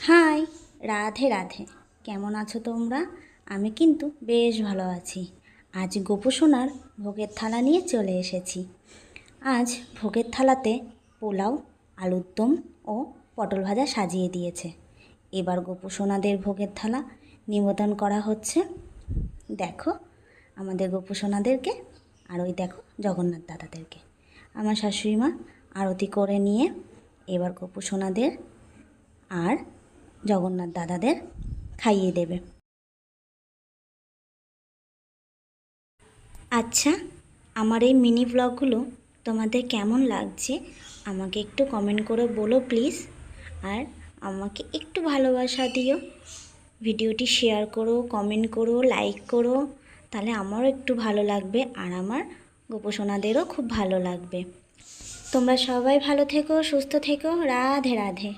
High, Radhe Radhe. কেমন আছো তোমরা? আমি কিন্তু বেশ ভালো আছি। আজ গোপু সোনার ভোগের থালা নিয়ে চলে এসেছি। আজ ভোগের থালাতে পোলাও, আলুর দম ও পটল ভাজা সাজিয়ে দিয়েছে। এবার গোপু সোনাদের ভোগের থালা নিবেদন করা হচ্ছে। দেখো আমাদের গোপু সোনাদেরকে, আর ওই দেখো জগন্নাথ দাদাদেরকে। আমার শাশুড়ি মা আরতি করে নিয়ে এবার গোপু সোনাদের আর জগন্নাথ দাদাদের খাইয়ে দেবে। আচ্ছা, আমার এই মিনি ব্লগগুলো তোমাদের কেমন লাগছে আমাকে একটু কমেন্ট করে বলো প্লিজ। আর আমাকে একটু ভালোবাসা দিও, ভিডিওটি শেয়ার করো, কমেন্ট করো, লাইক করো, তাহলে আমারও একটু ভালো লাগবে আর আমার গোপসোনাদেরও খুব ভালো লাগবে। তোমরা সবাই ভালো থেকো, সুস্থ থেকো। রাধে রাধে।